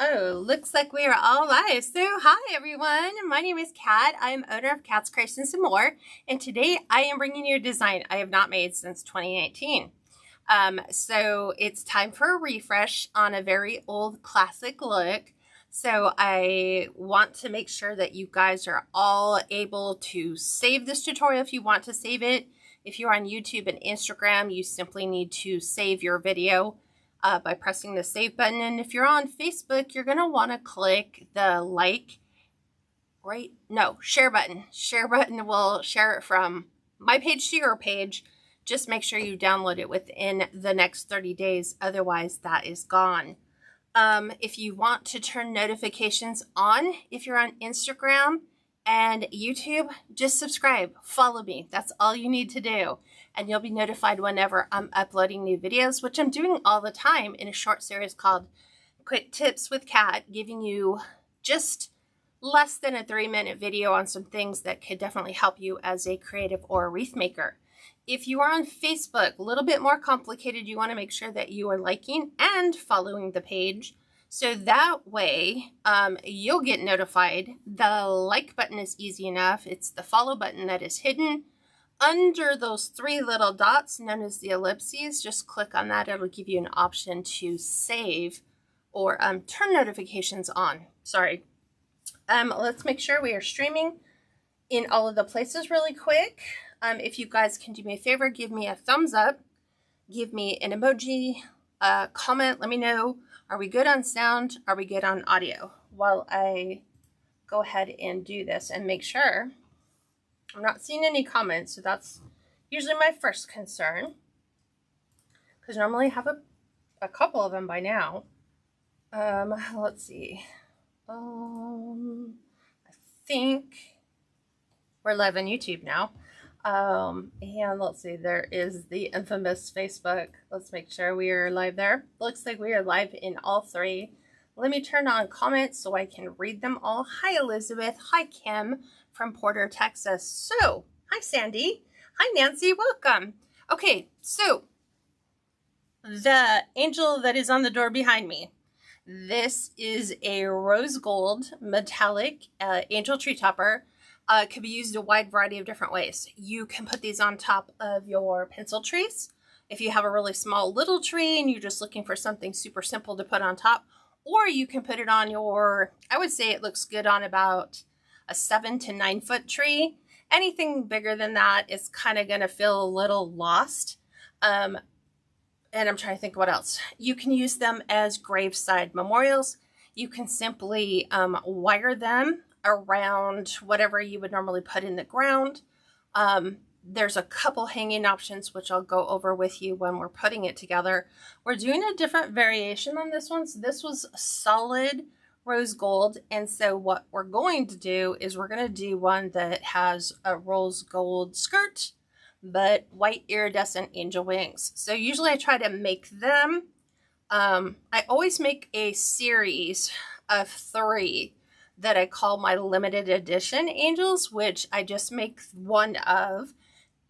Oh, looks like we are all live. So hi everyone, my name is Kat. I am owner of KatsCreationsNMore, and today I am bringing you a design I have not made since 2019. So it's time for a refresh on a very old classic look. So I want to make sure that you guys are all able to save this tutorial if you want to save it. If you're on YouTube and Instagram, you simply need to save your video by pressing the save button. And if you're on Facebook, you're going to want to click the share button. Share button will share it from my page to your page. Just make sure you download it within the next 30 days. Otherwise, that is gone. If you want to turn notifications on, if you're on Instagram and YouTube, just subscribe, follow me. That's all you need to do. And you'll be notified whenever I'm uploading new videos, which I'm doing all the time in a short series called Quick Tips with Kat, giving you just less than a 3-minute video on some things that could definitely help you as a creative or a wreath maker. If you are on Facebook, a little bit more complicated. You want to make sure that you are liking and following the page. So that way you'll get notified. The like button is easy enough. It's the follow button that is hidden under those 3 little dots known as the ellipses. Just click on that. It'll give you an option to save or turn notifications on. Sorry. Let's make sure we are streaming in all of the places really quick. If you guys can do me a favor, give me a thumbs up, give me an emoji, comment, let me know, are we good on sound? Are we good on audio? While I go ahead and do this and make sure. I'm not seeing any comments, so that's usually my first concern, because normally I have a couple of them by now. Let's see. I think we're live on YouTube now. And let's see, there is the infamous Facebook. Let's make sure we are live there. Looks like we are live in all 3. Let me turn on comments so I can read them all. Hi, Elizabeth. Hi, Kim from Porter, Texas. So, hi, Sandy. Hi, Nancy. Welcome. Okay, so the angel that is on the door behind me. This is a rose gold metallic angel tree topper. It could be used a wide variety of different ways. You can put these on top of your pencil trees. If you have a really small little tree and you're just looking for something super simple to put on top, or you can put it on your, I would say it looks good on about a 7 to 9 foot tree. Anything bigger than that is kind of going to feel a little lost. And I'm trying to think what else. You can use them as graveside memorials. You can simply wire them around whatever you would normally put in the ground. There's a couple hanging options, which I'll go over with you when we're putting it together. We're doing a different variation on this one. So this was solid rose gold. And so what we're going to do is we're going to do one that has a rose gold skirt, but white iridescent angel wings. So usually I try to make them. I always make a series of 3 that I call my limited edition angels, which I just make one of.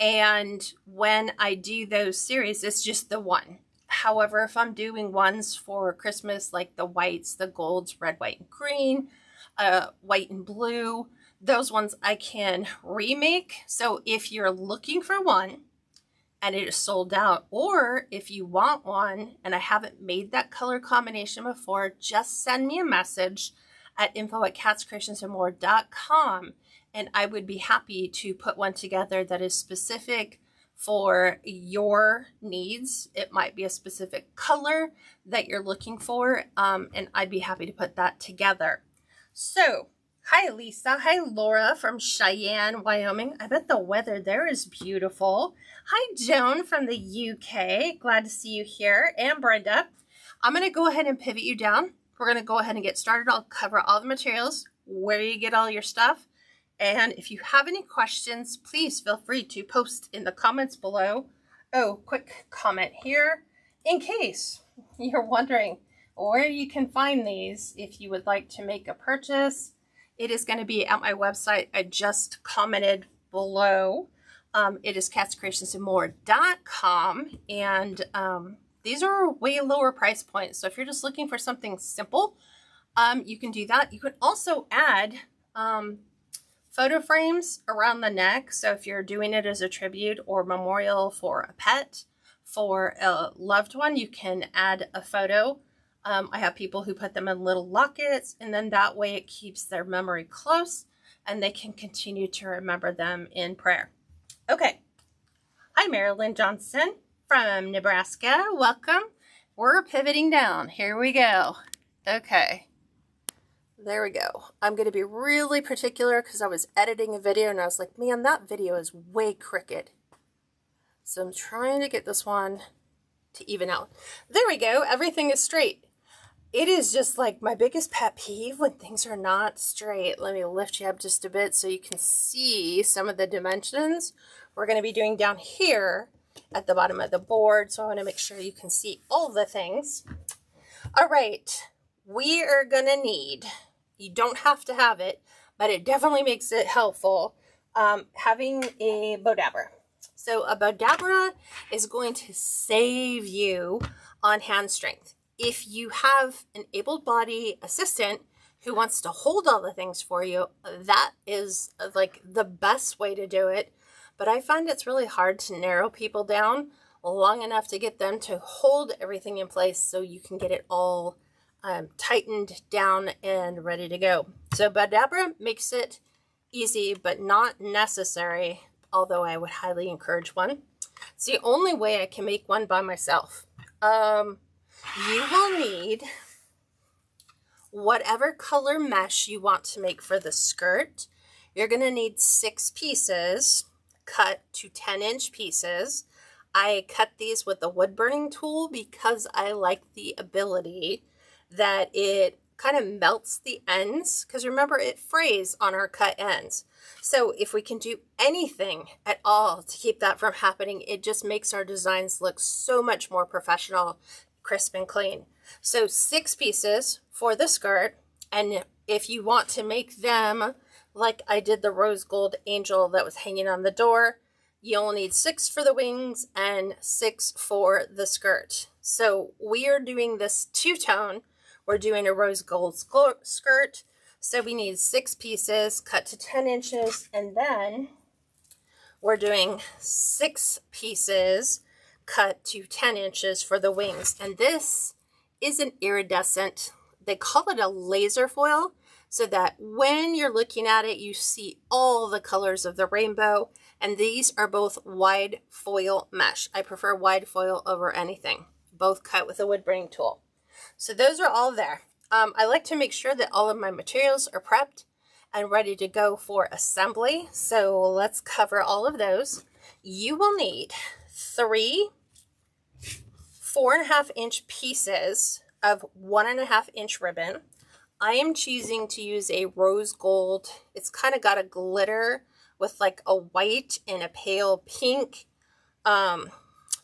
And when I do those series, it's just the one. However, if I'm doing ones for Christmas, like the whites, the golds, red, white, and green, white and blue, those ones I can remake. So if you're looking for one and it is sold out, or if you want one and I haven't made that color combination before, just send me a message at info@KatsCreationsNMore.com, and I would be happy to put one together that is specific for your needs. It might be a specific color that you're looking for, and I'd be happy to put that together. So, hi Lisa, hi Laura from Cheyenne, Wyoming. I bet the weather there is beautiful. Hi Joan from the UK, glad to see you here, and Brenda. I'm going to go ahead and pivot you down. We're going to go ahead and get started. I'll cover all the materials, where you get all your stuff. And if you have any questions, please feel free to post in the comments below. Oh, quick comment here. In case you're wondering where you can find these, if you would like to make a purchase, it is going to be at my website. I just commented below. It is KatsCreationsNMore.com. And these are way lower price points. So if you're just looking for something simple, You can do that. You can also add photo frames around the neck. So if you're doing it as a tribute or memorial for a pet, for a loved one, you can add a photo. I have people who put them in little lockets, and then that way it keeps their memory close and they can continue to remember them in prayer. Okay. Hi, Marilyn Johnson from Nebraska. Welcome. We're pivoting down. Here we go. Okay. There we go. I'm going to be really particular because I was editing a video and I was like, man, that video is way crooked. So I'm trying to get this one to even out. There we go. Everything is straight. It is just like my biggest pet peeve when things are not straight. Let me lift you up just a bit so you can see some of the dimensions we're going to be doing down here at the bottom of the board. So I want to make sure you can see all the things. All right. We are going to need, you don't have to have it, but it definitely makes it helpful, having a Bowdabra. So a Bowdabra is going to save you on hand strength. If you have an able-bodied assistant who wants to hold all the things for you, that is like the best way to do it. But I find it's really hard to narrow people down long enough to get them to hold everything in place so you can get it all tightened down and ready to go. So Bowdabra makes it easy, but not necessary, although I would highly encourage one. It's the only way I can make one by myself. You will need whatever color mesh you want to make for the skirt. You're going to need 6 pieces cut to 10-inch pieces. I cut these with a wood burning tool because I like the ability that it kind of melts the ends, because remember, it frays on our cut ends. So if we can do anything at all to keep that from happening, it just makes our designs look so much more professional, crisp and clean. So 6 pieces for the skirt, and if you want to make them like I did the rose gold angel that was hanging on the door, you'll need 6 for the wings and 6 for the skirt. So we are doing this two-tone. We're doing a rose gold skirt. So we need 6 pieces cut to 10 inches. And then we're doing 6 pieces cut to 10 inches for the wings. And this is an iridescent, they call it a laser foil, so that when you're looking at it, you see all the colors of the rainbow. And these are both wide foil mesh. I prefer wide foil over anything, both cut with a wood burning tool. So those are all there. I like to make sure that all of my materials are prepped and ready to go for assembly. So let's cover all of those. You will need 3 4.5-inch pieces of 1.5-inch ribbon. I am choosing to use a rose gold. It's kind of got a glitter with like a white and a pale pink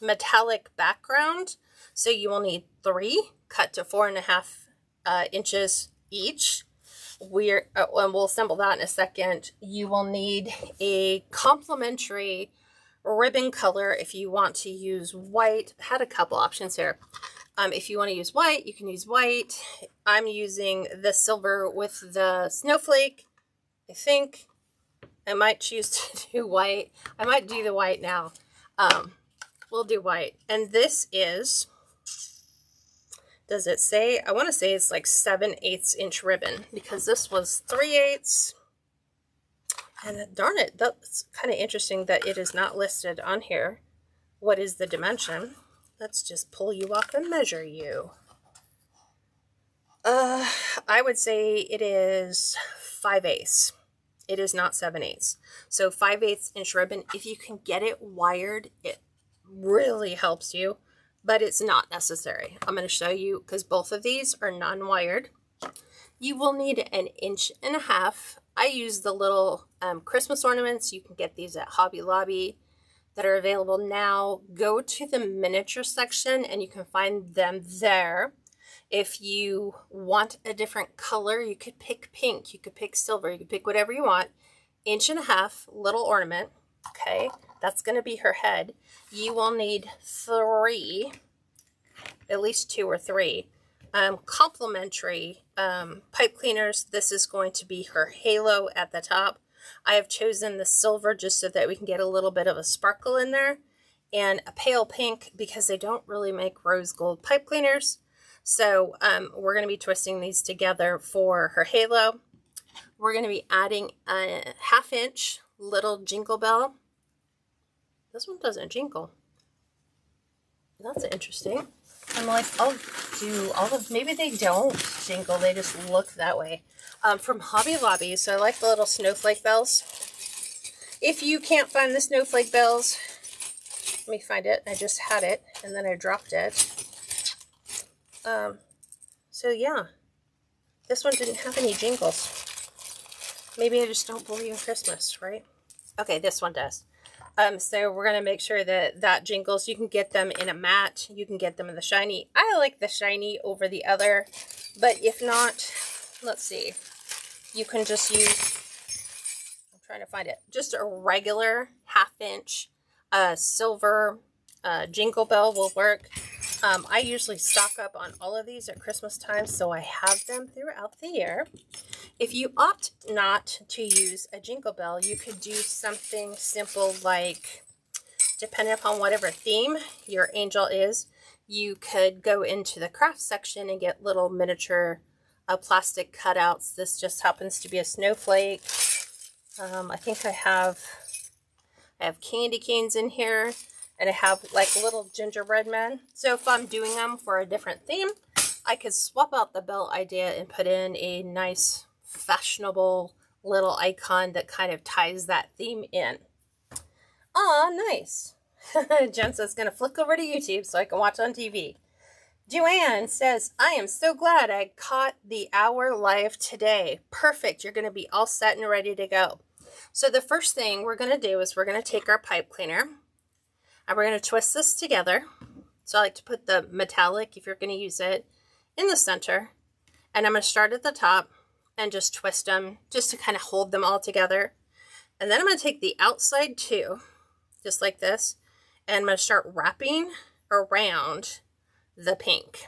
metallic background. So you will need 3 cut to 4.5 inches each. And we'll assemble that in a second. You will need a complementary ribbon color if you want to use white. I had a couple options here. If you want to use white, you can use white. I'm using the silver with the snowflake. I think I might choose to do white. I might do the white now. We'll do white. And this is, does it say? I want to say it's like 7/8 inch ribbon, because this was 3/8. And darn it, that's kind of interesting that it is not listed on here. What is the dimension? Let's just pull you off and measure you. I would say it is 5/8. It is not 7/8. So 5/8 inch ribbon. If you can get it wired, it really helps you, but it's not necessary. I'm going to show you, because both of these are non-wired. You will need 1.5 inches. I use the little Christmas ornaments. You can get these at Hobby Lobby that are available now. Go to the miniature section and you can find them there. If you want a different color, you could pick pink, you could pick silver, you could pick whatever you want. 1.5 inch little ornament. Okay, that's going to be her head. You will need 3, at least 2 or 3 complimentary pipe cleaners. This is going to be her halo at the top. I have chosen the silver just so that we can get a little bit of a sparkle in there, and a pale pink because they don't really make rose gold pipe cleaners. So we're going to be twisting these together for her halo. We're going to be adding a 1/2 inch little jingle bell. This one doesn't jingle. That's interesting. I'm like, I'll do all of, maybe they don't jingle, they just look that way. From Hobby Lobby, so I like the little snowflake bells. If you can't find the snowflake bells, let me find it. I just had it, and then I dropped it. So yeah, this one didn't have any jingles. Maybe I just don't believe in Christmas, right? Okay, this one does. So we're going to make sure that that jingles. You can get them in a matte. You can get them in the shiny. I like the shiny over the other, but if not, let's see. You can just use, I'm trying to find it, just a regular 1/2 inch silver jingle bell will work. I usually stock up on all of these at Christmas time, so I have them throughout the year. If you opt not to use a jingle bell, you could do something simple like, depending upon whatever theme your angel is, you could go into the craft section and get little miniature plastic cutouts. This just happens to be a snowflake. I think I have candy canes in here, and I have like little gingerbread men. So if I'm doing them for a different theme, I could swap out the bell idea and put in a nice fashionable little icon that kind of ties that theme in. Aw, nice. Jen says, gonna flick over to YouTube so I can watch on TV. Joanne says, I am so glad I caught the hour live today. Perfect. You're gonna be all set and ready to go. So the first thing we're gonna do is we're gonna take our pipe cleaner and we're gonna twist this together. So I like to put the metallic, if you're gonna use it, in the center. And I'm gonna start at the top and just twist them just to kind of hold them all together. And then I'm going to take the outside too, just like this, and I'm going to start wrapping around the pink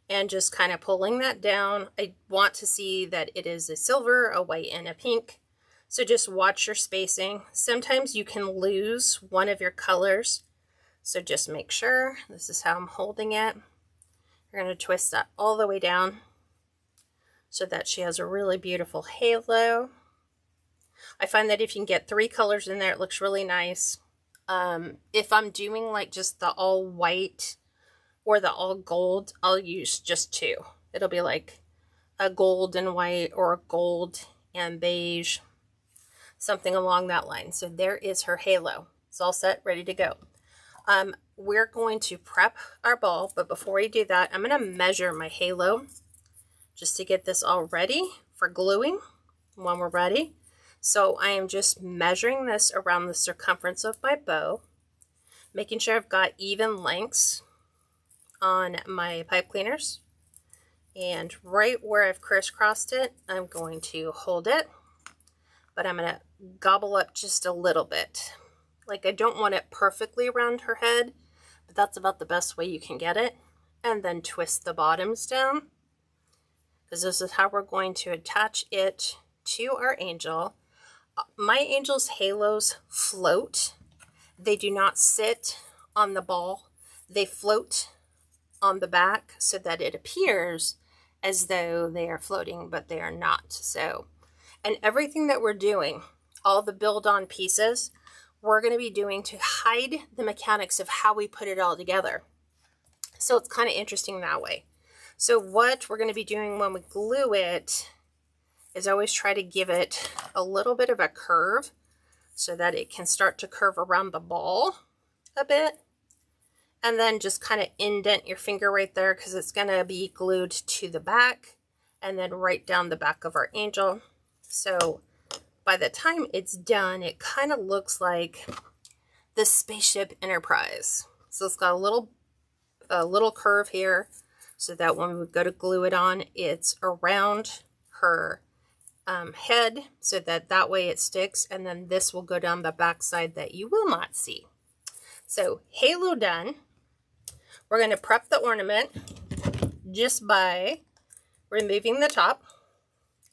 and just kind of pulling that down. I want to see that it is a silver, a white, and a pink. So just watch your spacing. Sometimes you can lose one of your colors, so just make sure. This is how I'm holding it. We're going to twist that all the way down so that she has a really beautiful halo. I find that if you can get 3 colors in there, it looks really nice. If I'm doing like just the all white or the all gold, I'll use just 2. It'll be like a gold and white or a gold and beige, something along that line. So there is her halo. It's all set, ready to go. We're going to prep our ball, but before we do that, I'm going to measure my halo just to get this all ready for gluing when we're ready. So I am just measuring this around the circumference of my bow, making sure I've got even lengths on my pipe cleaners. And right where I've crisscrossed it, I'm going to hold it, but I'm going to gobble up just a little bit. Like, I don't want it perfectly around her head, but that's about the best way you can get it. And then twist the bottoms down, because this is how we're going to attach it to our angel. My angel's halos float. They do not sit on the ball. They float on the back so that it appears as though they are floating, but they are not. So, and everything that we're doing, all the build-on pieces, we're going to be doing to hide the mechanics of how we put it all together. So it's kind of interesting that way. So what we're going to be doing when we glue it is always try to give it a little bit of a curve so that it can start to curve around the ball a bit. And then just kind of indent your finger right there because it's going to be glued to the back and then right down the back of our angel. So by the time it's done, it kind of looks like the Spaceship Enterprise. So it's got a little curve here so that when we go to glue it on, it's around her head so that way it sticks, and then this will go down the back side that you will not see. So halo done. We're going to prep the ornament. just by removing the top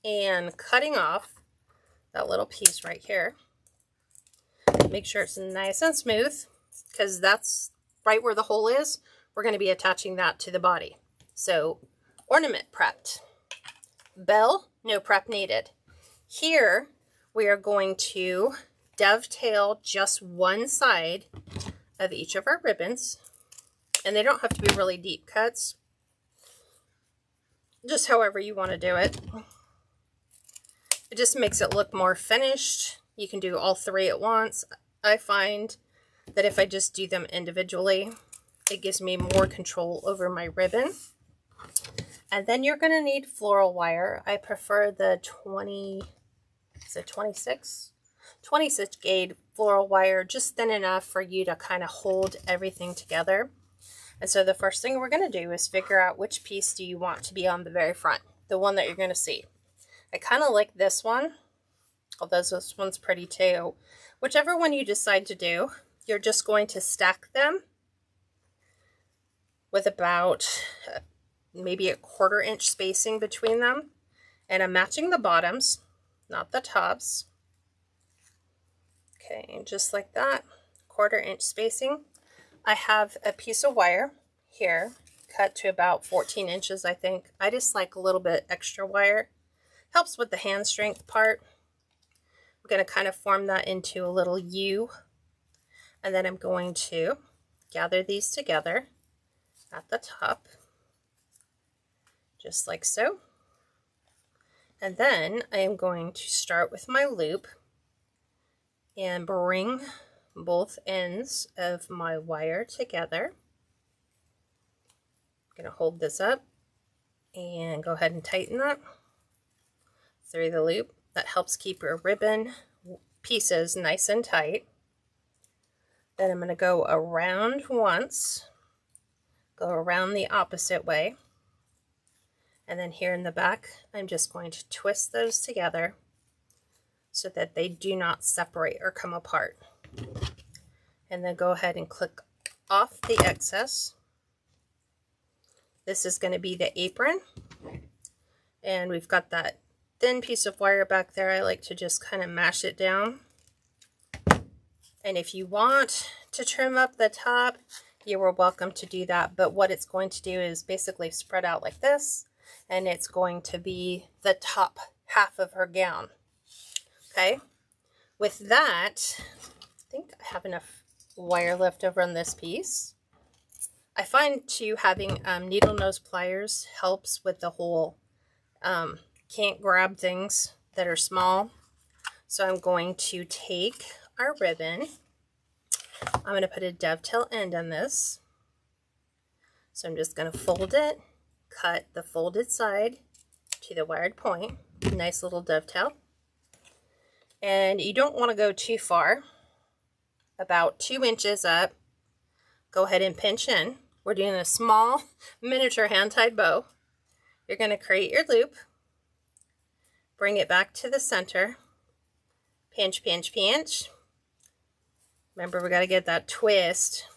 and cutting off that little piece right here. Make sure it's nice and smooth, because that's right where the hole is. We're going to be attaching that to the body. So, ornament prepped. Bell, no prep needed. Here, we are going to dovetail just one side of each of our ribbons. And they don't have to be really deep cuts. Just however you want to do it. It just makes it look more finished. You can do all three at once. I find that if I just do them individually, it gives me more control over my ribbon. And then you're going to need floral wire. I prefer the 26 gauge floral wire, just thin enough for you to kind of hold everything together. And so the first thing we're going to do is figure out which piece do you want to be on the very front, the one that you're going to see. I kind of like this one, although this one's pretty too. Whichever one you decide to do, you're just going to stack them with about maybe a 1/4 inch spacing between them. And I'm matching the bottoms, not the tops. Okay, just like that, 1/4 inch spacing. I have a piece of wire here, cut to about 14 inches, I think. I just like a little bit extra wire. Helps with the hand strength part. I'm going to kind of form that into a little U. And then I'm going to gather these together at the top, just like so. And then I am going to start with my loop and bring both ends of my wire together. I'm going to hold this up and go ahead and tighten that through the loop. That helps keep your ribbon pieces nice and tight. Then I'm going to go around once, go around the opposite way, and then here in the back I'm just going to twist those together so that they do not separate or come apart. And then go ahead and click off the excess. This is going to be the apron, and we've got that thin piece of wire back there. I like to just kind of mash it down. And if you want to trim up the top, you are welcome to do that. But what it's going to do is basically spread out like this, and it's going to be the top half of her gown. Okay, with that, I think I have enough wire left over on this piece. I find too having needle nose pliers helps with the whole can't grab things that are small. So I'm going to take our ribbon. I'm going to put a dovetail end on this. So I'm just going to fold it, cut the folded side to the wired point. Nice little dovetail. And you don't want to go too far. About 2 inches up. Go ahead and pinch in. We're doing a small miniature hand-tied bow. You're going to create your loop. Bring it back to the center. Pinch, pinch, pinch. Remember, we got to get that twist.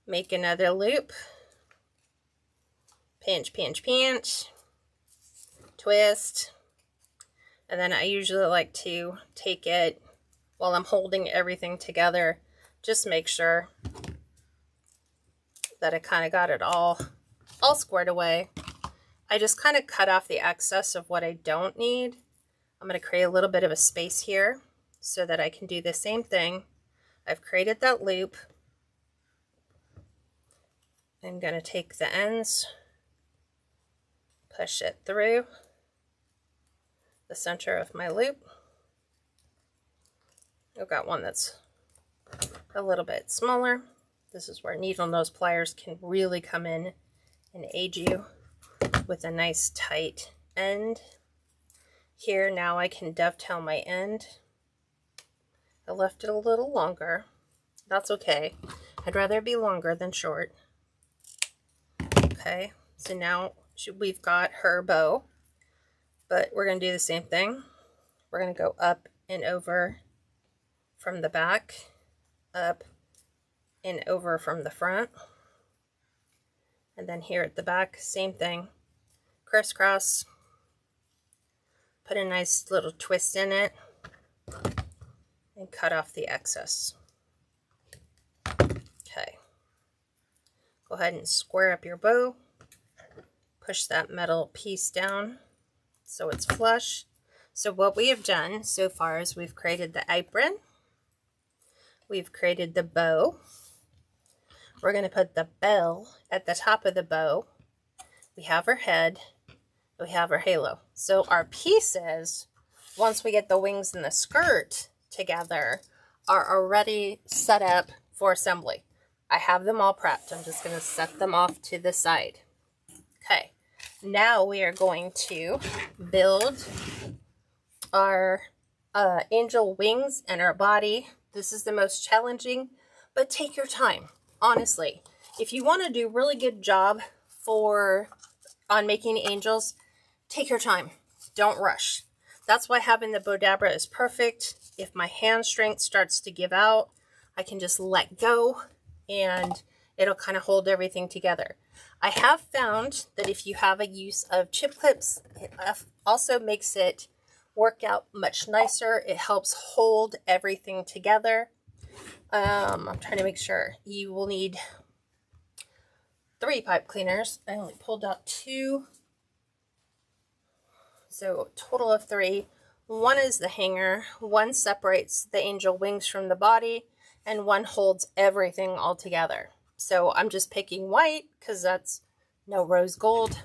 Make another loop. Pinch, pinch, pinch. Twist. And then I usually like to take it while I'm holding everything together. Just make sure that I kind of got it all squared away. I just kind of cut off the excess of what I don't need. I'm going to create a little bit of a space here so that I can do the same thing. I've created that loop. I'm going to take the ends, push it through the center of my loop. I've got one that's a little bit smaller. This is where needle nose pliers can really come in and aid you with a nice tight end. Here now I can dovetail my end. I left it a little longer. That's okay. I'd rather it be longer than short. Okay, so now we've got her bow, but we're going to do the same thing. We're going to go up and over from the back, up and over from the front. And then here at the back, same thing. Crisscross. Put a nice little twist in it. And cut off the excess. Okay. Go ahead and square up your bow. Push that metal piece down so it's flush. So what we have done so far is we've created the apron. We've created the bow. We're going to put the bell at the top of the bow. We have our head. We have our halo. So our pieces, once we get the wings and the skirt together, are already set up for assembly. I have them all prepped. I'm just going to set them off to the side. Okay, now we are going to build our angel wings and our body. This is the most challenging, but take your time. Honestly, if you want to do really good job on making angels, take your time. Don't rush. That's why having the Bowdabra is perfect. If my hand strength starts to give out, I can just let go and it'll kind of hold everything together. I have found that if you have a use of chip clips, it also makes it work out much nicer. It helps hold everything together. I'm trying to make sure. You will need 3 pipe cleaners. I only pulled out 2. So total of 3. 1 is the hanger. 1 separates the angel wings from the body. And 1 holds everything all together. So I'm just picking white because that's no rose gold.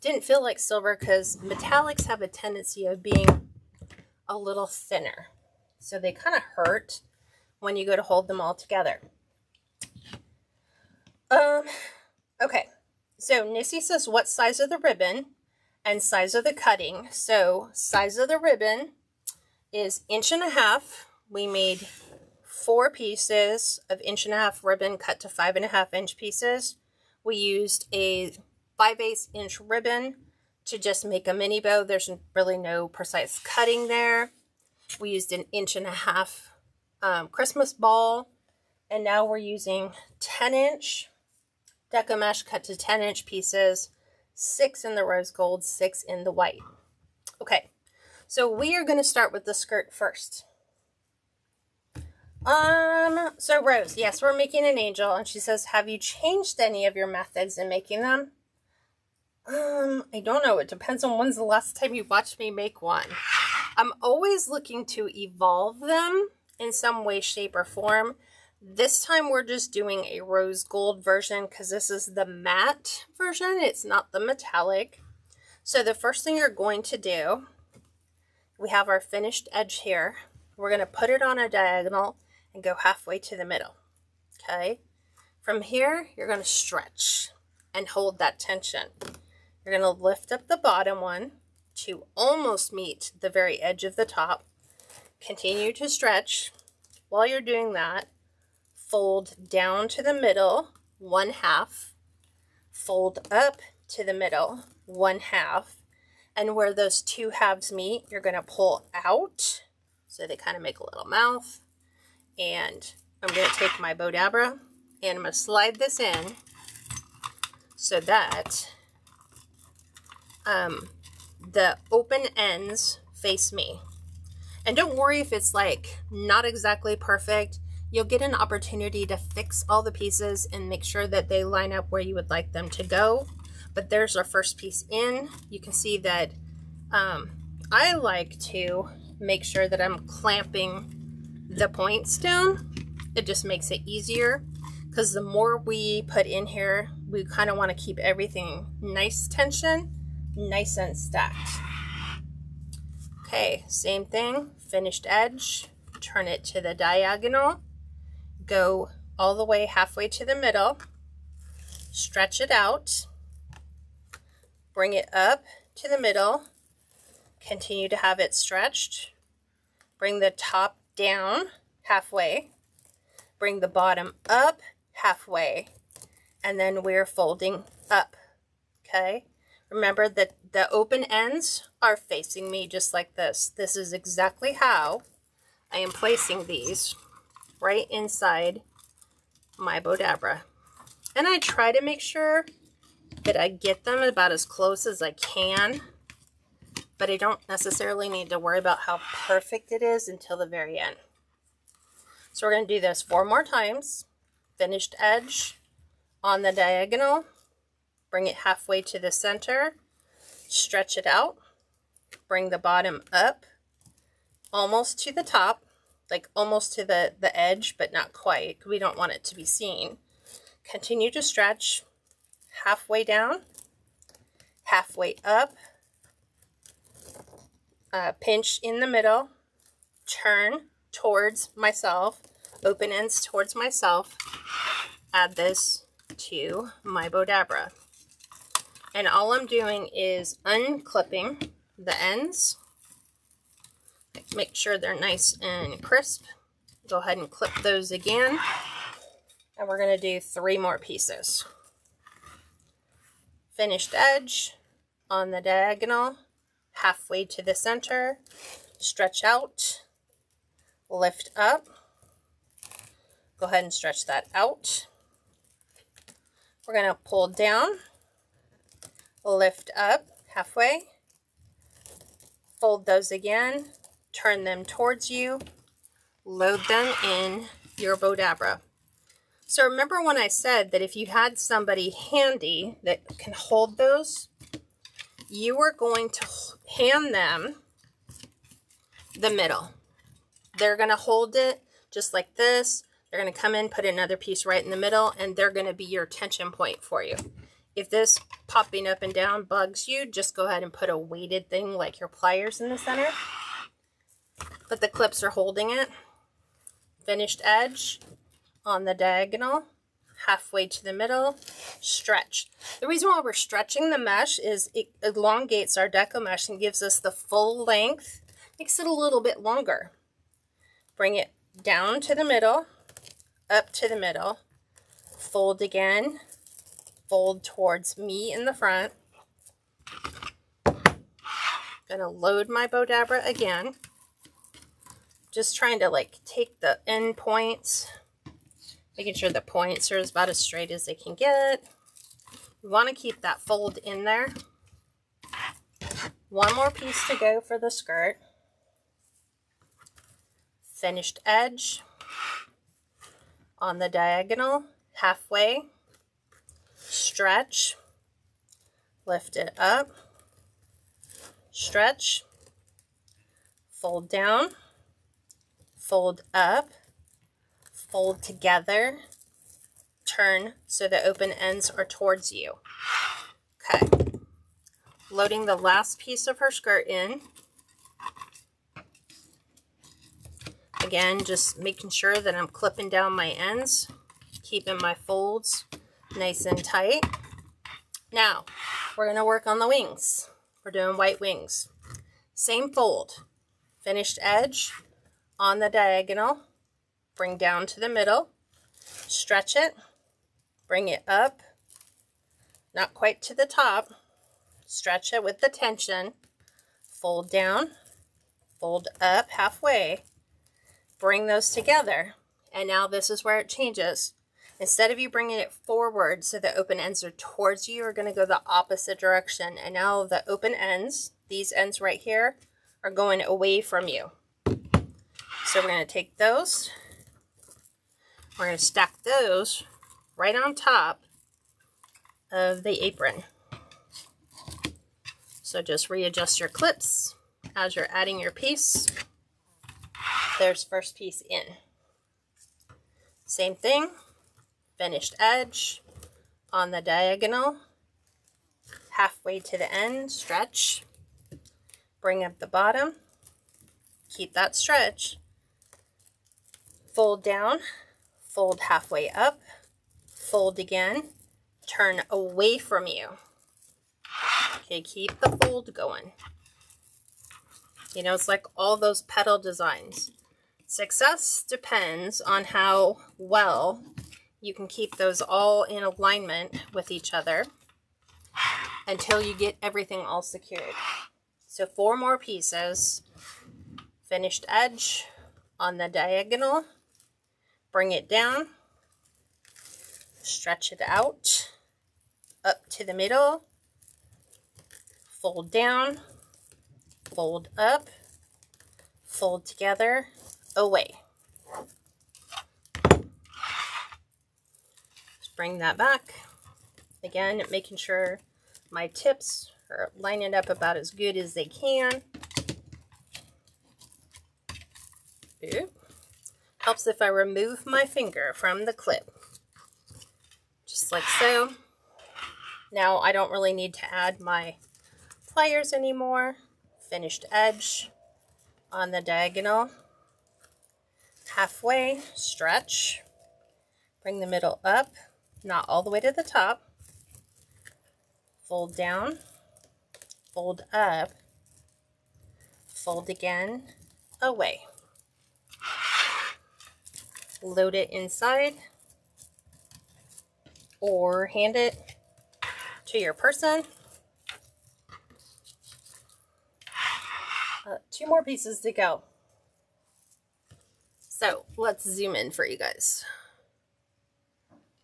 Didn't feel like silver because metallics have a tendency of being a little thinner. So they kind of hurt when you go to hold them all together. Okay, so Nissy says what size of the ribbon and size of the cutting. So size of the ribbon is 1.5 inches. We made 4 pieces of 1.5 inch ribbon cut to 5.5 inch pieces. We used a 5/8 inch ribbon to just make a mini bow. There's really no precise cutting there. We used an 1.5 inch Christmas ball, and now we're using 10 inch Deco mesh cut to 10 inch pieces, 6 in the rose gold, 6 in the white. Okay, so we are going to start with the skirt first. So Rose, yes, we're making an angel, and she says, have you changed any of your methods in making them? I don't know. It depends on when's the last time you watched me make one. I'm always looking to evolve them in some way, shape, or form. This time we're just doing a rose gold version because this is the matte version. It's not the metallic. So the first thing you're going to do, we have our finished edge here. We're going to put it on a diagonal and go halfway to the middle. Okay. From here, you're going to stretch and hold that tension. You're going to lift up the bottom one to almost meet the very edge of the top. Continue to stretch. While you're doing that, fold down to the middle, 1/2. Fold up to the middle, 1/2. And where those 2 halves meet, you're going to pull out. So they kind of make a little mouth. And I'm going to take my Bowdabra and I'm going to slide this in so that the open ends face me. And don't worry if it's like not exactly perfect. You'll get an opportunity to fix all the pieces and make sure that they line up where you would like them to go. But there's our first piece in. You can see that I like to make sure that I'm clamping the points down. It just makes it easier because the more we put in here, we kind of want to keep everything nice tension, nice and stacked. Okay, same thing, finished edge, turn it to the diagonal, go all the way halfway to the middle, stretch it out, bring it up to the middle, continue to have it stretched, bring the top down halfway, bring the bottom up halfway, and then we're folding up. Okay, remember that the open ends are facing me just like this. This is exactly how I am placing these right inside my Bowdabra. And I try to make sure that I get them about as close as I can, but I don't necessarily need to worry about how perfect it is until the very end. So we're going to do this 4 more times. Finished edge on the diagonal, bring it halfway to the center, stretch it out, bring the bottom up almost to the top, like almost to the edge, but not quite. We don't want it to be seen. Continue to stretch halfway down, halfway up, pinch in the middle, turn towards myself, open ends towards myself, add this to my Bowdabra. And all I'm doing is unclipping the ends. Make sure they're nice and crisp. Go ahead and clip those again. And we're going to do 3 more pieces. Finished edge on the diagonal, halfway to the center, stretch out, lift up. Go ahead and stretch that out. We're going to pull down, lift up halfway, fold those again, turn them towards you, load them in your Bowdabra. So remember when I said that if you had somebody handy that can hold those, you are going to hand them the middle. They're going to hold it just like this. They're going to come in, put another piece right in the middle, and they're going to be your tension point for you. If this popping up and down bugs you, just go ahead and put a weighted thing like your pliers in the center. But the clips are holding it. Finished edge on the diagonal, halfway to the middle, stretch. The reason why we're stretching the mesh is it elongates our Deco mesh and gives us the full length, makes it a little bit longer. Bring it down to the middle, up to the middle, fold again, fold towards me in the front. Gonna load my Bowdabra again. Just trying to like take the end points, making sure the points are about as straight as they can get. We want to keep that fold in there. 1 more piece to go for the skirt. Finished edge on the diagonal, halfway, stretch, lift it up, stretch, fold down, fold up, fold together, turn so the open ends are towards you. Okay, loading the last piece of her skirt in. Again, just making sure that I'm clipping down my ends, keeping my folds nice and tight. Now, we're going to work on the wings. We're doing white wings. Same fold. Finished edge on the diagonal. Bring down to the middle. Stretch it. Bring it up. Not quite to the top. Stretch it with the tension. Fold down. Fold up halfway. Bring those together, and now this is where it changes. Instead of you bringing it forward so the open ends are towards you, you're going to go the opposite direction, and now the open ends, these ends right here, are going away from you. So we're going to take those, we're going to stack those right on top of the apron. So just readjust your clips as you're adding your piece. There's first piece in. Same thing, finished edge on the diagonal, halfway to the end, stretch, bring up the bottom, keep that stretch, fold down, fold halfway up, fold again, turn away from you. Okay, keep the fold going. You know, it's like all those petal designs. Success depends on how well you can keep those all in alignment with each other until you get everything all secured. So 4 more pieces. Finished edge on the diagonal. Bring it down. Stretch it out. up to the middle, fold down, fold up, fold together, away. Just bring that back. Again, making sure my tips are lining up about as good as they can. Ooh. Helps if I remove my finger from the clip. Just like so. Now I don't really need to add my pliers anymore. Finished edge on the diagonal. Halfway, stretch. Bring the middle up, not all the way to the top. Fold down, fold up, fold again, away. Load it inside or hand it to your person. 2 more pieces to go. So let's zoom in for you guys.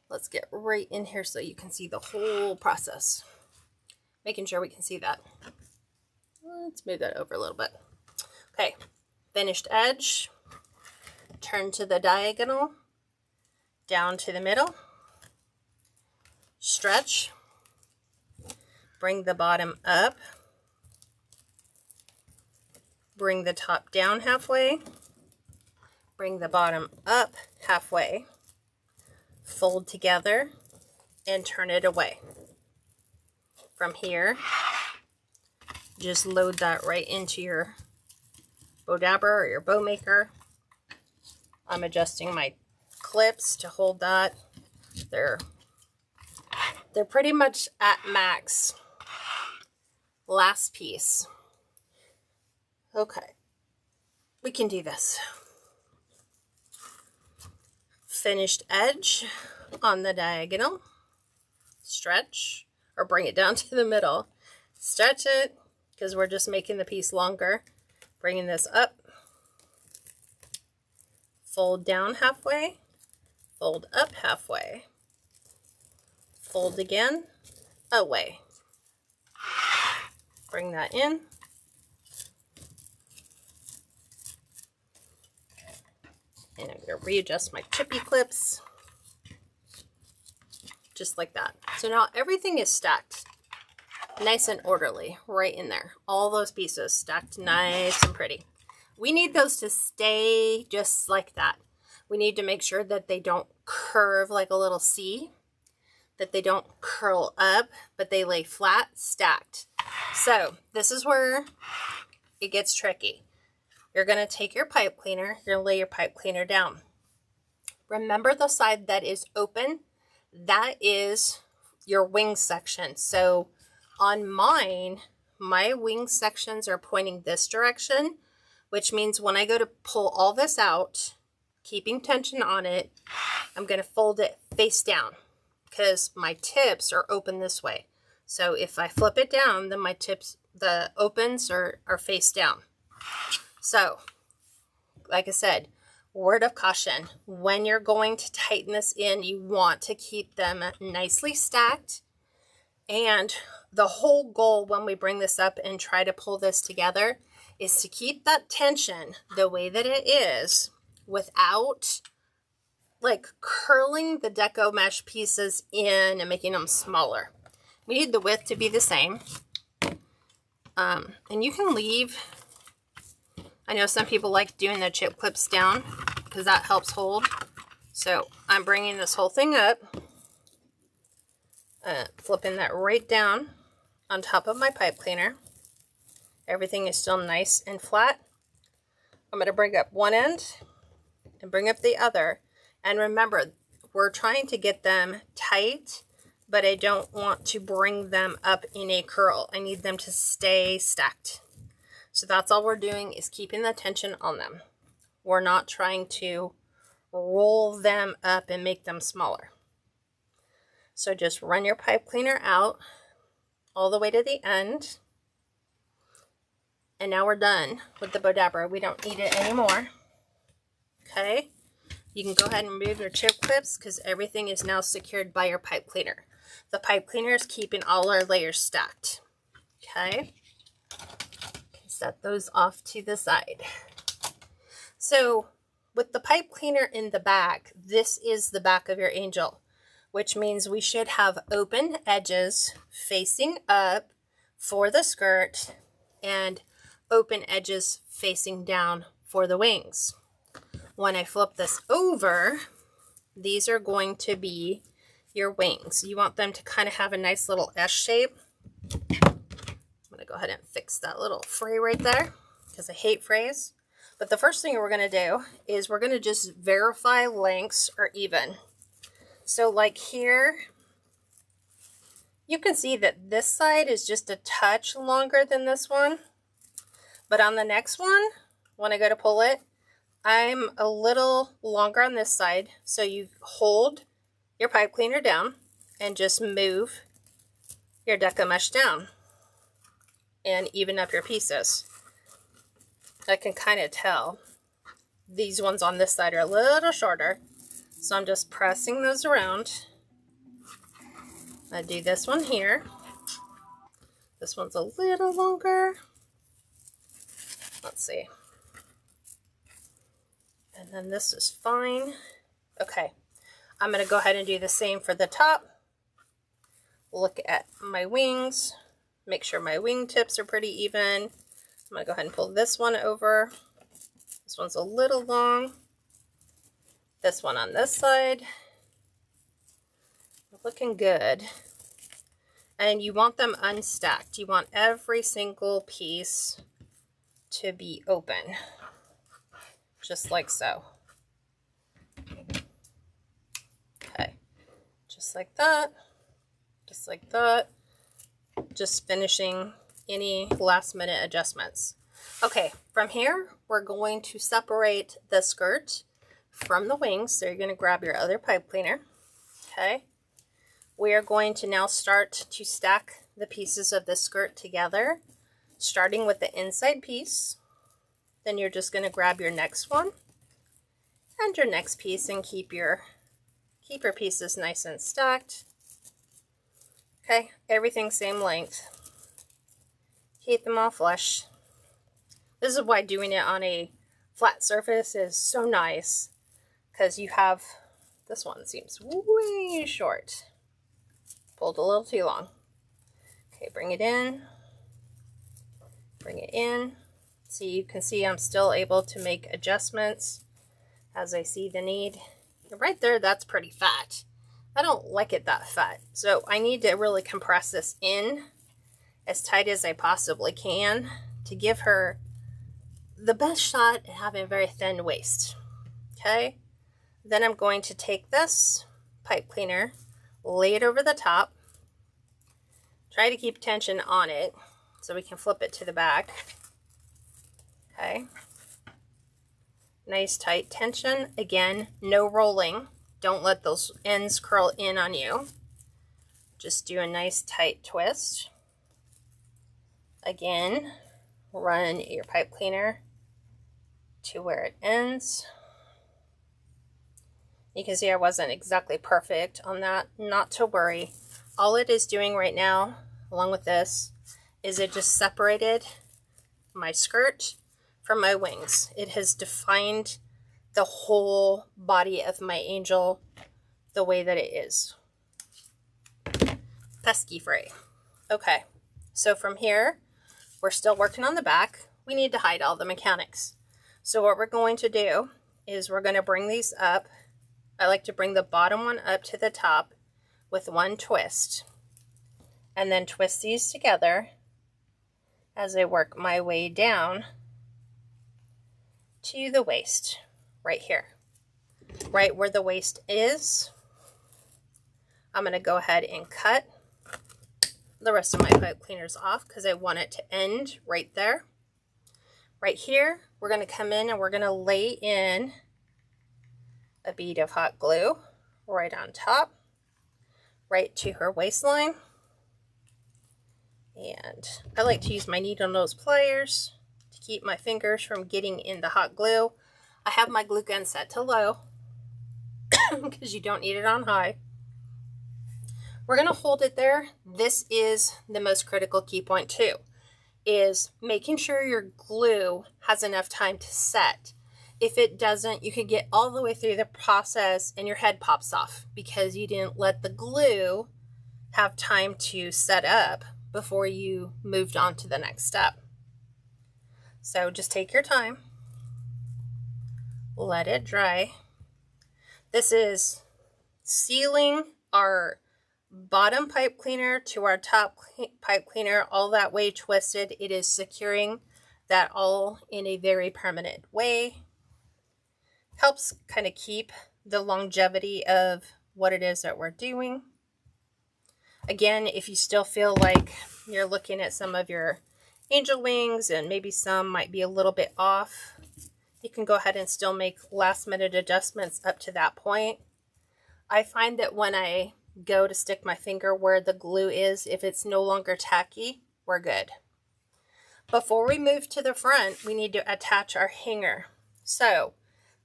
Let's get right in here so you can see the whole process. Making sure we can see that. Let's move that over a little bit. Okay, finished edge. Turn to the diagonal, down to the middle, stretch, bring the bottom up, bring the top down halfway, bring the bottom up halfway, fold together, and turn it away. From here, just load that right into your Bowdabra or your bow maker. I'm adjusting my clips to hold that. They're pretty much at max. Last piece. Okay, we can do this. Finished edge on the diagonal. Stretch, or bring it down to the middle. Stretch it, because we're just making the piece longer. Bringing this up. Fold down halfway, fold up halfway, fold again, away. Bring that in. And I'm going to readjust my chippy clips. Just like that. So now everything is stacked nice and orderly right in there. All those pieces stacked nice and pretty. We need those to stay just like that. We need to make sure that they don't curve like a little C, that they don't curl up, but they lay flat, stacked. So this is where it gets tricky. You're going to take your pipe cleaner, you're going to lay your pipe cleaner down. Remember the side that is open, that is your wing section. So on mine, my wing sections are pointing this direction, which means when I go to pull all this out, keeping tension on it, I'm going to fold it face down because my tips are open this way. So if I flip it down, then my tips, the opens are face down. So, like I said, word of caution, when you're going to tighten this in, you want to keep them nicely stacked. And the whole goal when we bring this up and try to pull this together is to keep that tension the way that it is without like curling the Deco mesh pieces in and making them smaller. We need the width to be the same. And you can leave, I know some people like doing the chip clips down because that helps hold. So I'm bringing this whole thing up, flipping that right down on top of my pipe cleaner. Everything is still nice and flat. I'm going to bring up one end and bring up the other. And remember, we're trying to get them tight, but I don't want to bring them up in a curl. I need them to stay stacked. So that's all we're doing is keeping the tension on them. We're not trying to roll them up and make them smaller. So just run your pipe cleaner out all the way to the end. And now we're done with the Bowdabra. We don't need it anymore. Okay. You can go ahead and remove your chip clips because everything is now secured by your pipe cleaner. The pipe cleaner is keeping all our layers stacked. Okay. Set those off to the side. So with the pipe cleaner in the back, this is the back of your angel, which means we should have open edges facing up for the skirt and open edges facing down for the wings. When I flip this over, these are going to be your wings. You want them to kind of have a nice little S shape. I'm going to go ahead and fix that little fray right there because I hate frays. But the first thing we're going to do is we're going to just verify lengths are even. So like here, you can see that this side is just a touch longer than this one. But on the next one, when I go to pull it, I'm a little longer on this side. So you hold your pipe cleaner down and just move your Deco mesh down and even up your pieces. I can kind of tell these ones on this side are a little shorter, so I'm just pressing those around. I do this one here. This one's a little longer. Let's see. And then this is fine. Okay, I'm going to go ahead and do the same for the top. Look at my wings. Make sure my wing tips are pretty even. I'm going to go ahead and pull this one over. This one's a little long. This one on this side. Looking good. And you want them unstacked. You want every single piece to be open. Just like so. Okay. Just like that. Just like that. Just finishing any last minute adjustments. Okay, from here, we're going to separate the skirt from the wings. So you're going to grab your other pipe cleaner. Okay. We are going to now start to stack the pieces of the skirt together, starting with the inside piece. Then you're just going to grab your next one and your next piece and keep your pieces nice and stacked. Okay, everything same length. Keep them all flush. This is why doing it on a flat surface is so nice, because you have, this one seems way short. Pulled a little too long. Okay, bring it in. Bring it in. So you can see I'm still able to make adjustments as I see the need. Right there, that's pretty fat. I don't like it that fat. So I need to really compress this in as tight as I possibly can to give her the best shot at having a very thin waist. Okay? Then I'm going to take this pipe cleaner, lay it over the top, try to keep tension on it so we can flip it to the back. Okay. Nice tight tension. Again, no rolling. Don't let those ends curl in on you. Just do a nice tight twist. Again, run your pipe cleaner to where it ends. You can see I wasn't exactly perfect on that. Not to worry. All it is doing right now, along with this, is it just separated my skirt from my wings. It has defined the whole body of my angel the way that it is. Pesky fray. Okay, so from here, we're still working on the back. We need to hide all the mechanics. So what we're going to do is we're going to bring these up. I like to bring the bottom one up to the top with one twist, and then twist these together as I work my way down to the waist, right here. Right where the waist is, I'm going to go ahead and cut the rest of my pipe cleaners off because I want it to end right there. Right here, we're going to come in and we're going to lay in a bead of hot glue right on top, right to her waistline. And I like to use my needle nose pliers to keep my fingers from getting in the hot glue. I have my glue gun set to low because you don't need it on high. We're going to hold it there. This is the most critical key point too, is making sure your glue has enough time to set. If it doesn't, you could get all the way through the process and your head pops off because you didn't let the glue have time to set up before you moved on to the next step. So just take your time, let it dry. This is sealing our bottom pipe cleaner to our top pipe cleaner all that way twisted. It is securing that all in a very permanent way. Helps kind of keep the longevity of what it is that we're doing. Again, if you still feel like you're looking at some of your angel wings and maybe some might be a little bit off, you can go ahead and still make last minute adjustments up to that point. I find that when I go to stick my finger where the glue is, if it's no longer tacky, we're good. Before we move to the front, we need to attach our hanger. So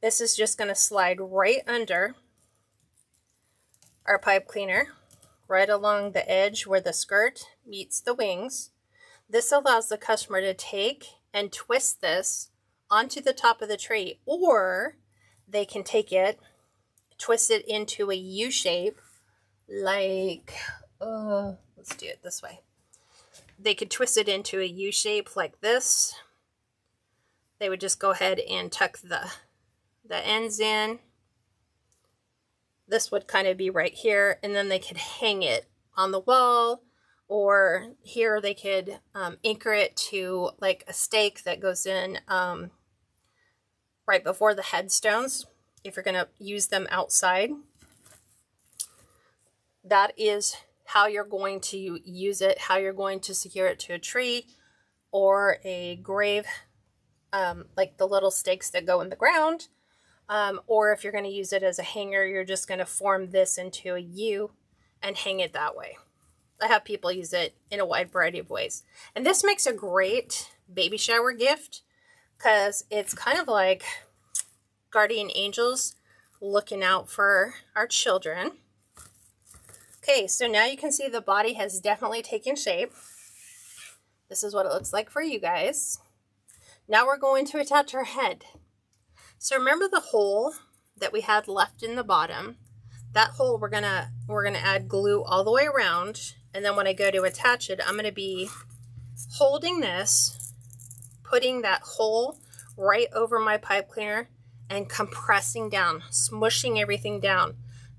this is just going to slide right under our pipe cleaner, right along the edge where the skirt meets the wings. This allows the customer to take and twist this onto the top of the tree, or they can take it, twist it into a U shape, like, let's do it this way. They could twist it into a U shape like this. They would just go ahead and tuck the ends in. This would kind of be right here, and then they could hang it on the wall, or here they could anchor it to like a stake that goes in right before the headstones if you're going to use them outside. That is how you're going to use it, how you're going to secure it to a tree or a grave, like the little stakes that go in the ground. Or if you're going to use it as a hanger, you're just going to form this into a U and hang it that way. I have people use it in a wide variety of ways. And this makes a great baby shower gift because it's kind of like guardian angels looking out for our children. Okay, so now you can see the body has definitely taken shape. This is what it looks like for you guys. Now we're going to attach our head. So remember the hole that we had left in the bottom? That hole we're gonna add glue all the way around, and then when I go to attach it, I'm gonna be holding this, putting that hole right over my pipe cleaner and compressing down, smushing everything down.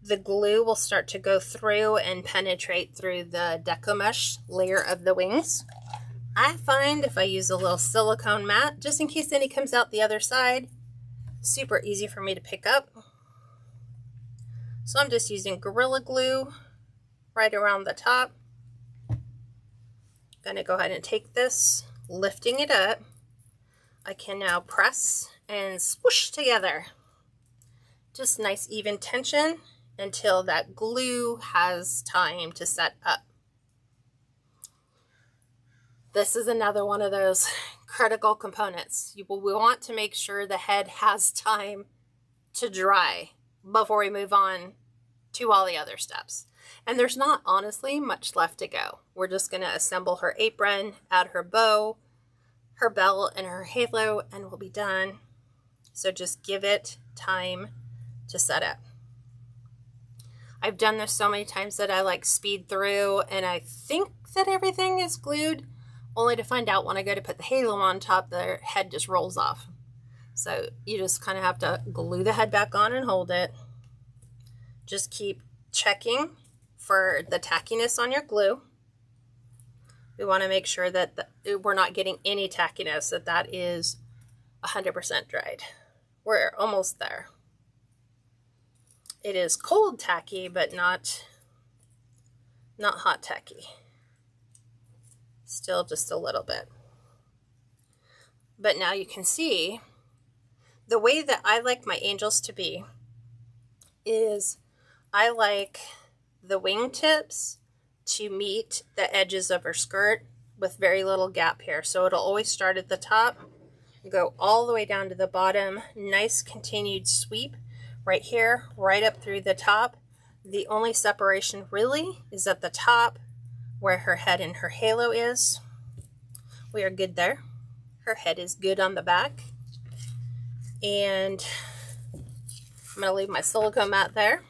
The glue will start to go through and penetrate through the Deco mesh layer of the wings. I find if I use a little silicone mat, just in case any comes out the other side, super easy for me to pick up. So I'm just using Gorilla Glue right around the top. Gonna go ahead and take this, lifting it up. I can now press and swoosh together. Just nice even tension until that glue has time to set up. This is another one of those critical components. We want to make sure the head has time to dry before we move on to all the other steps. And there's not honestly much left to go. We're just going to assemble her apron, add her bow, her belt, and her halo, and we'll be done. So just give it time to set up. I've done this so many times that I like speed through and I think that everything is glued, only to find out when I go to put the halo on top, the head just rolls off. So you just kind of have to glue the head back on and hold it. Just keep checking for the tackiness on your glue. We want to make sure that we're not getting any tackiness, that is 100% dried. We're almost there. It is cold tacky, but not hot tacky. Still just a little bit. But now you can see the way that I like my angels to be is I like the wingtips to meet the edges of her skirt with very little gap here. So it'll always start at the top, go all the way down to the bottom. Nice continued sweep right here, right up through the top. The only separation really is at the top where her head and her halo is. We are good there. Her head is good on the back. And I'm going to leave my silicone mat there.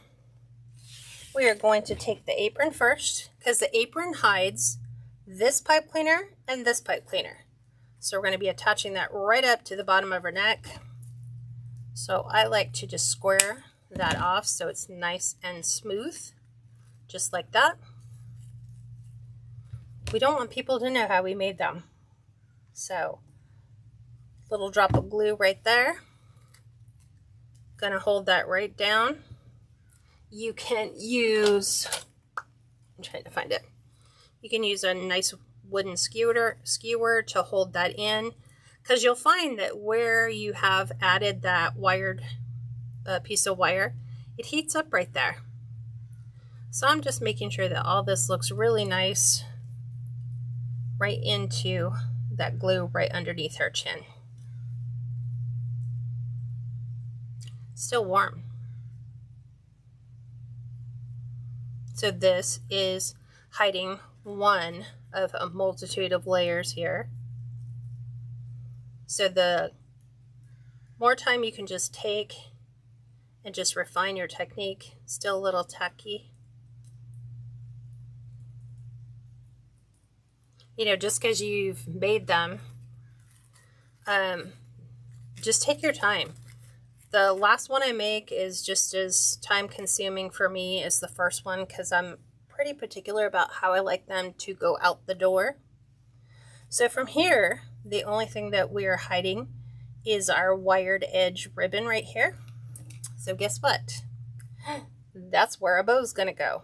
We are going to take the apron first because the apron hides this pipe cleaner and this pipe cleaner. So we're going to be attaching that right up to the bottom of her neck. So I like to just square that off so it's nice and smooth, just like that. We don't want people to know how we made them. So, little drop of glue right there. Gonna hold that right down. You can use, I'm trying to find it. You can use a nice wooden skewer to hold that in, because you'll find that where you have added that wired piece of wire, it heats up right there. So I'm just making sure that all this looks really nice right into that glue right underneath her chin. Still warm. So this is hiding one of a multitude of layers here. So the more time you can just take and just refine your technique, still a little tacky. You know, just because you've made them, just take your time. The last one I make is just as time consuming for me as the first one because I'm pretty particular about how I like them to go out the door. So from here, the only thing that we are hiding is our wired edge ribbon right here. So guess what? That's where our bow is going to go.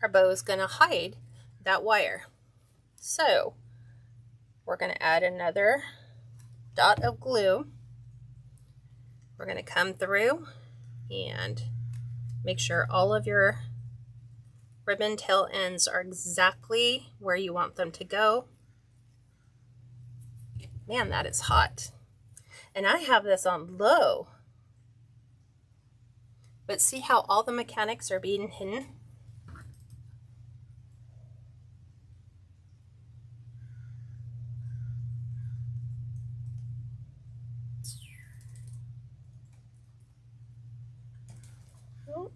Our bow is going to hide that wire. So we're going to add another dot of glue. We're going to come through and make sure all of your ribbon tail ends are exactly where you want them to go. Man, that is hot. And I have this on low. But see how all the mechanics are being hidden?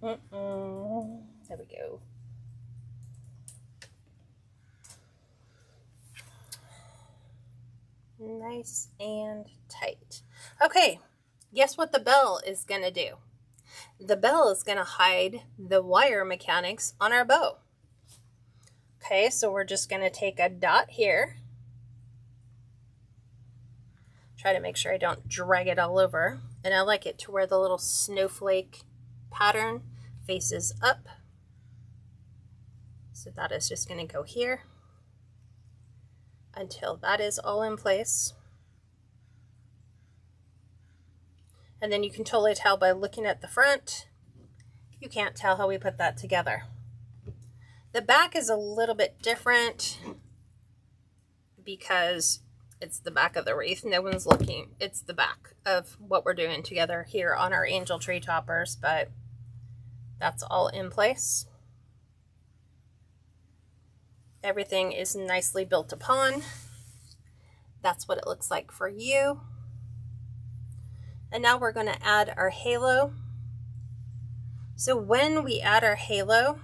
There we go. Nice and tight. Okay, guess what the bell is going to do? The bell is going to hide the wire mechanics on our bow. Okay, so we're just going to take a dot here. Try to make sure I don't drag it all over. And I like it to where the little snowflake pattern faces up. So that is just going to go here until that is all in place. And then you can totally tell by looking at the front. You can't tell how we put that together. The back is a little bit different because it's the back of the wreath. No one's looking. It's the back of what we're doing together here on our angel tree toppers, but that's all in place. Everything is nicely built upon. That's what it looks like for you. And now we're going to add our halo. So when we add our halo,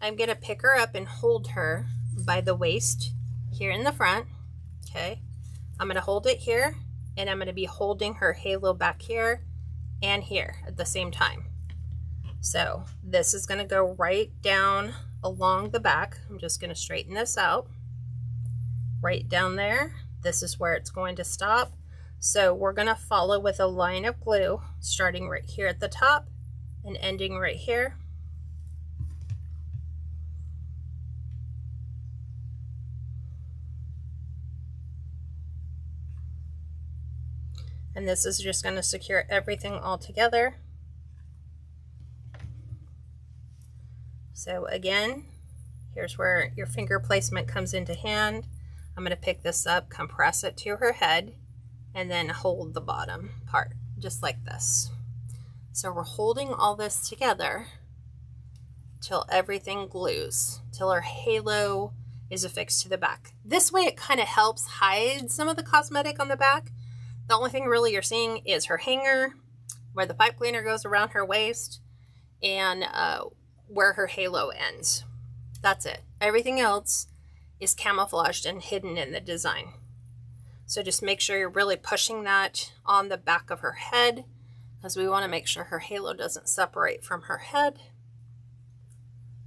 I'm going to pick her up and hold her by the waist here in the front. Okay, I'm going to hold it here, and I'm going to be holding her halo back here and here at the same time. So this is going to go right down along the back. I'm just going to straighten this out. Right down there. This is where it's going to stop. So we're going to follow with a line of glue, starting right here at the top and ending right here. And this is just going to secure everything all together. So again, here's where your finger placement comes into hand. I'm going to pick this up, compress it to her head, and then hold the bottom part, just like this. So we're holding all this together till everything glues, till her halo is affixed to the back. This way it kind of helps hide some of the cosmetic on the back. The only thing really you're seeing is her hanger, where the pipe cleaner goes around her waist, and where her halo ends. That's it. Everything else is camouflaged and hidden in the design. So just make sure you're really pushing that on the back of her head, because we want to make sure her halo doesn't separate from her head.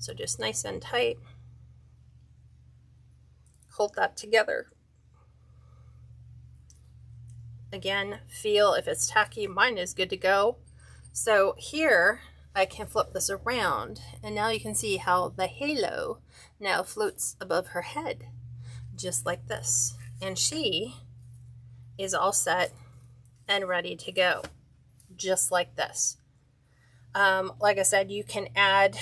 So just nice and tight. Hold that together. Again, feel if it's tacky. Mine is good to go. So here I can flip this around, and now you can see how the halo now floats above her head, just like this. And she is all set and ready to go, just like this. Like I said, you can add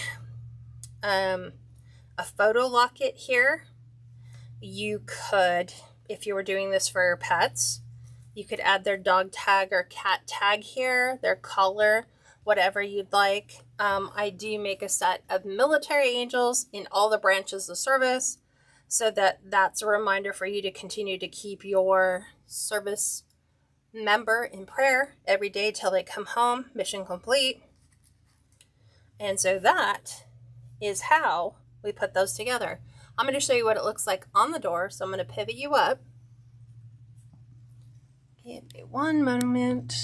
a photo locket here. You could, if you were doing this for your pets, you could add their dog tag or cat tag here, their collar, whatever you'd like. I do make a set of military angels in all the branches of service, so that's a reminder for you to continue to keep your service member in prayer every day till they come home, mission complete. And so that is how we put those together. I'm going to show you what it looks like on the door, so I'm going to pivot you up. Give me one moment.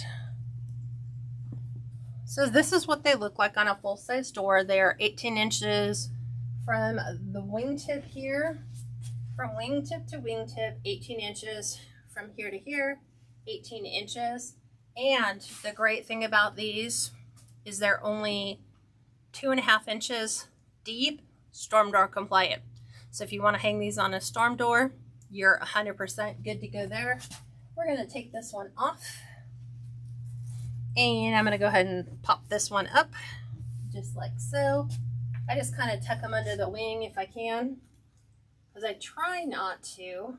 So this is what they look like on a full-size door. They are 18 inches from the wingtip here, from wingtip to wingtip, 18 inches from here to here, 18 inches. And the great thing about these is they're only 2.5 inches deep, storm door compliant. So if you want to hang these on a storm door, you're 100% good to go there. We're going to take this one off, and I'm going to go ahead and pop this one up just like so. I just kind of tuck them under the wing if I can, because I try not to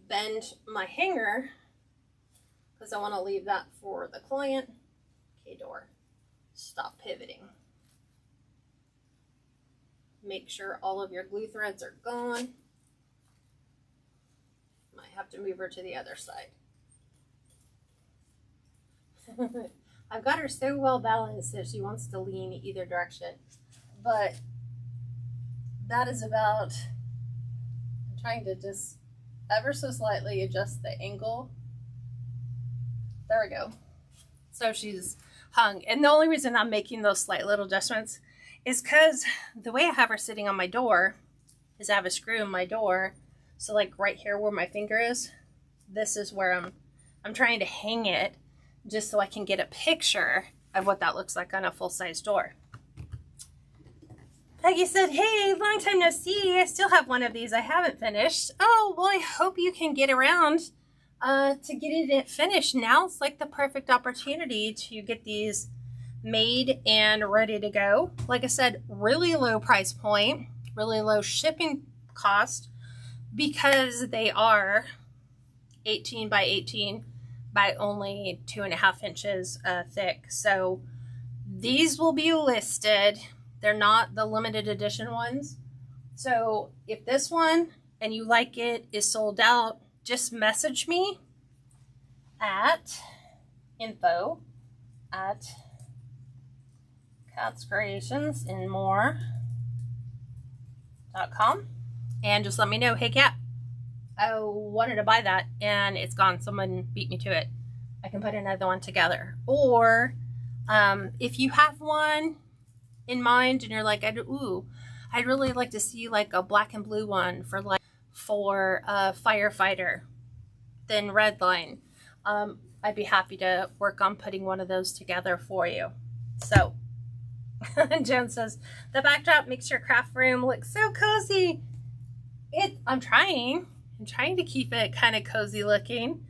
bend my hanger, because I want to leave that for the client. Okay, door, stop pivoting. Make sure all of your glue threads are gone. Might have to move her to the other side. I've got her so well balanced that she wants to lean either direction, but that is about, I'm trying to just ever so slightly adjust the angle. There we go. So she's hung, and the only reason I'm making those slight little adjustments is because the way I have her sitting on my door is I have a screw in my door. So like right here where my finger is, this is where I'm trying to hang it, just so I can get a picture of what that looks like on a full-size door. Peggy said, hey, long time no see. I still have one of these I haven't finished. Oh, well, I hope you can get around to getting it finished. Now it's like the perfect opportunity to get these made and ready to go. Like I said, really low price point, really low shipping cost, because they are 18 by 18 by only 2.5 inches thick. So these will be listed. They're not the limited edition ones. So if this one and you like it is sold out, just message me at info@KatsCreationsNMore.com, and just let me know, hey Kat, I wanted to buy that and it's gone. Someone beat me to it. I can put another one together. Or if you have one in mind and you're like, I'd really like to see like a black and blue one for a firefighter, then red line. I'd be happy to work on putting one of those together for you. So Joan says, the backdrop makes your craft room look so cozy. I'm trying to keep it kind of cozy looking.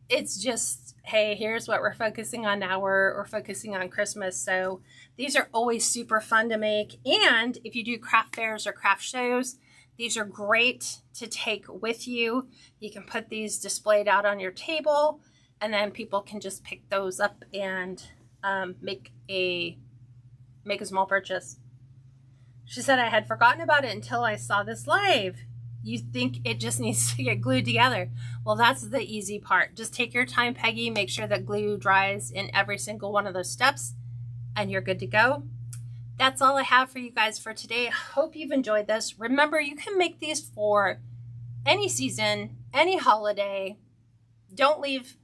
It's just, hey, here's what we're focusing on now. We're focusing on Christmas. So these are always super fun to make. And if you do craft fairs or craft shows, these are great to take with you. You can put these displayed out on your table, and then people can just pick those up and make a make a small purchase. She said, I had forgotten about it until I saw this live. You think it just needs to get glued together. Well, that's the easy part. Just take your time, Peggy. Make sure that glue dries in every single one of those steps, and you're good to go. That's all I have for you guys for today. Hope you've enjoyed this. Remember, you can make these for any season, any holiday. Don't leave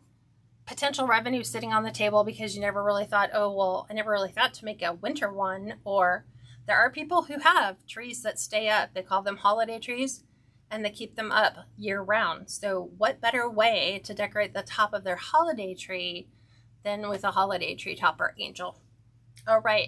potential revenue sitting on the table because you never really thought, oh, well, I never really thought to make a winter one. Or there are people who have trees that stay up. They call them holiday trees, and they keep them up year round. So what better way to decorate the top of their holiday tree than with a holiday tree topper angel? All right.